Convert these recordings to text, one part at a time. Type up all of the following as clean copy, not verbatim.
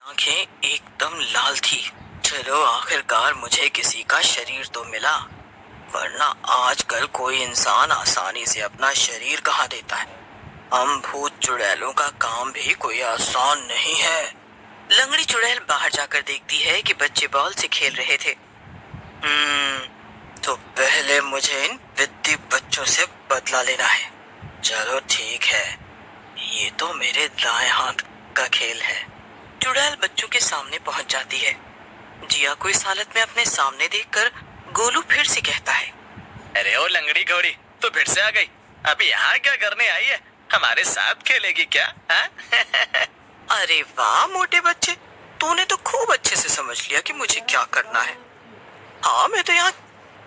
आंखें एकदम लाल थी। चलो आखिरकार मुझे किसी का शरीर तो मिला, वरना आजकल कोई इंसान आसानी से अपना शरीर कहाँ देता है। हम भूत चुड़ैलों का काम भी कोई आसान नहीं है। लंगड़ी चुड़ैल बाहर जाकर देखती है कि बच्चे बॉल से खेल रहे थे। तो पहले मुझे इन विद्दी बच्चों से बदला लेना है। चलो ठीक है, ये तो मेरे दाएं हाथ का खेल है। चुड़ैल बच्चों के सामने पहुंच जाती है। जिया को इस हालत में अपने सामने देखकर गोलू फिर से कहता है, अरे ओ लंगड़ी घोड़ी, तो फिर से आ गई। अभी यहाँ क्या करने आई है? हमारे साथ खेलेगी क्या? अरे वाह मोटे बच्चे, तूने तो खूब अच्छे से समझ लिया कि मुझे क्या करना है। हाँ मैं तो यहाँ।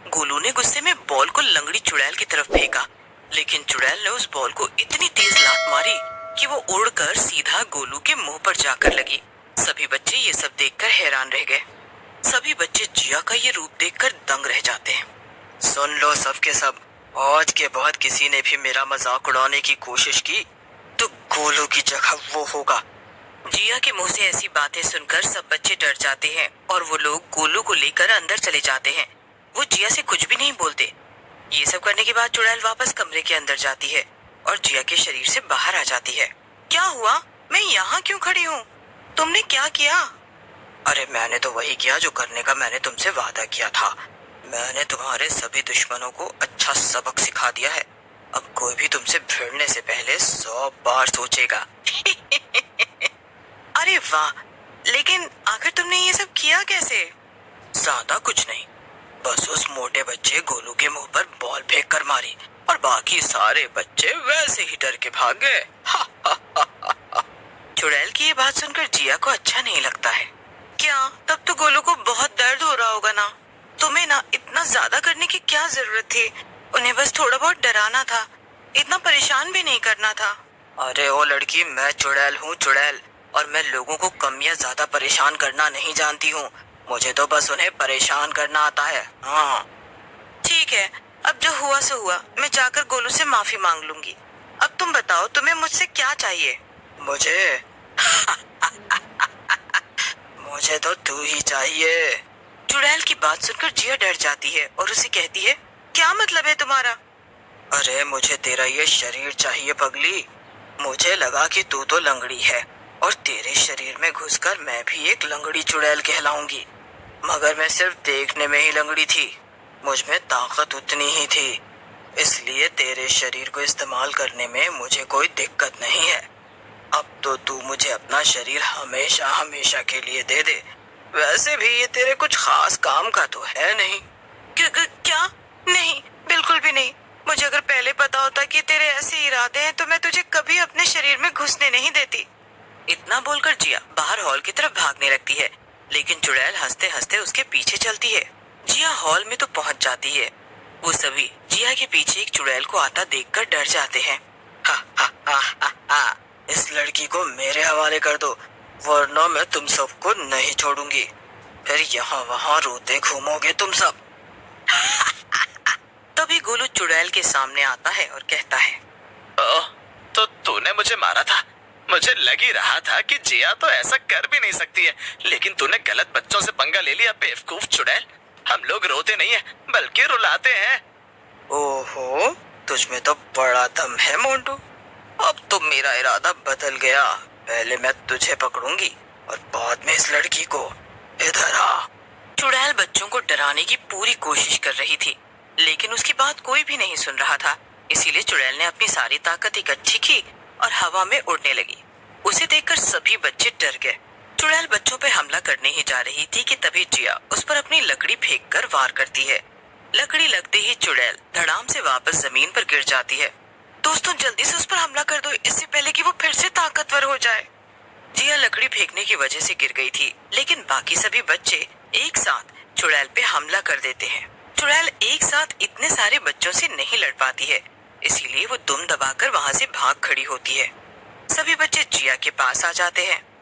गोलू ने गुस्से में बॉल को लंगड़ी चुड़ैल की तरफ फेंका, लेकिन चुड़ैल ने उस बॉल को इतनी तेज लात मारी कि वो उड़कर सीधा गोलू के मुंह पर जाकर लगी। सभी बच्चे ये सब देखकर हैरान रह गए। सभी बच्चे जिया का ये रूप देखकर दंग रह जाते हैं। सुन लो सब के सब, आज के बाद किसी ने भी मेरा मजाक उड़ाने की कोशिश की तो गोलू की जगह वो होगा। जिया के मुंह से ऐसी बातें सुनकर सब बच्चे डर जाते हैं और वो लोग गोलू को लेकर अंदर चले जाते हैं। वो जिया से कुछ भी नहीं बोलते। ये सब करने के बाद चुड़ैल वापस कमरे के अंदर जाती है और जिया के शरीर से बाहर आ जाती है। क्या हुआ? मैं यहाँ क्यों खड़ी हूँ? तुमने क्या किया? अरे मैंने तो वही किया जो करने का मैंने तुमसे वादा किया था। मैंने तुम्हारे सभी दुश्मनों को अच्छा सबक सिखा दिया है। अब कोई भी तुमसे भिड़ने से पहले 100 बार सोचेगा। अरे वाह, लेकिन आखिर तुमने ये सब किया कैसे? ज्यादा कुछ नहीं, बस उस मोटे बच्चे गोलू के मुंह पर बॉल फेंक कर मारी और बाकी सारे बच्चे वैसे ही डर के भाग गए। चुड़ैल की ये बात सुनकर जिया को अच्छा नहीं लगता है। क्या तब तो गोलू को बहुत दर्द हो रहा होगा ना? तुम्हें ना इतना ज्यादा करने की क्या जरूरत थी? उन्हें बस थोड़ा बहुत डराना था, इतना परेशान भी नहीं करना था। अरे ओ लड़की, मैं चुड़ैल हूँ, चुड़ैल, और मैं लोगों को कम या ज्यादा परेशान करना नहीं जानती हूँ। मुझे तो बस उन्हें परेशान करना आता है। हाँ ठीक है, अब जो हुआ सो हुआ। मैं जाकर गोलू से माफी मांग लूंगी। अब तुम बताओ, तुम्हें मुझसे क्या चाहिए? मुझे मुझे तो तू ही चाहिए। चुड़ैल की बात सुनकर जिया डर जाती है और उसे कहती है, क्या मतलब है तुम्हारा? अरे मुझे तेरा ये शरीर चाहिए पगली। मुझे लगा कि तू तो लंगड़ी है और तेरे शरीर में घुसकर मैं भी एक लंगड़ी चुड़ैल कहलाऊंगी, मगर मैं सिर्फ देखने में ही लंगड़ी थी। मुझ में ताकत उतनी ही थी, इसलिए तेरे शरीर को इस्तेमाल करने में मुझे कोई दिक्कत नहीं है। अब तो तू मुझे अपना शरीर हमेशा हमेशा के लिए दे दे। वैसे भी ये तेरे कुछ खास काम का तो है नहीं। क्या? नहीं, बिल्कुल भी नहीं। मुझे अगर पहले पता होता कि तेरे ऐसे इरादे हैं तो मैं तुझे कभी अपने शरीर में घुसने नहीं देती। इतना बोलकर जिया बाहर हॉल की तरफ भागने लगती है, लेकिन चुड़ैल हंसते हंसते उसके पीछे चलती है। जिया हॉल में तो पहुंच जाती है। वो सभी जिया के पीछे एक चुड़ैल को आता देखकर डर जाते हैं। हा हा हा हा हा, इस लड़की को मेरे हवाले कर दो, वरना मैं तुम सबको नहीं छोड़ूंगी। फिर यहाँ वहाँ रोते घूमोगे तुम सब। तभी गोलू चुड़ैल के सामने आता है और कहता है, ओह, तो तूने मुझे मारा था। मुझे लग ही रहा था कि जिया तो ऐसा कर भी नहीं सकती है, लेकिन तूने गलत बच्चों से पंगा ले लिया बेवकूफ चुड़ैल। हम लोग रोते नहीं है बल्कि रुलाते हैं। ओहो, तुझमें तो बड़ा दम है मोंटू। अब तो मेरा इरादा बदल गया। पहले मैं तुझे पकड़ूंगी और बाद में इस लड़की को। इधर आ। चुड़ैल बच्चों को डराने की पूरी कोशिश कर रही थी, लेकिन उसकी बात कोई भी नहीं सुन रहा था। इसीलिए चुड़ैल ने अपनी सारी ताकत इकट्ठी की और हवा में उड़ने लगी। उसे देखकर सभी बच्चे डर गए। चुड़ैल बच्चों पर हमला करने ही जा रही थी कि तभी जिया उस पर अपनी लकड़ी फेंककर वार करती है। लकड़ी लगते ही चुड़ैल धड़ाम से वापस जमीन पर गिर जाती है। दोस्तों जल्दी से उस पर हमला कर दो, इससे पहले कि वो फिर से ताकतवर हो जाए। जिया लकड़ी फेंकने की वजह से गिर गई थी, लेकिन बाकी सभी बच्चे एक साथ चुड़ैल पे हमला कर देते हैं। चुड़ैल एक साथ इतने सारे बच्चों से नहीं लड़ पाती है, इसीलिए वो दुम दबाकर वहाँ से भाग खड़ी होती है। सभी बच्चे जिया के पास आ जाते हैं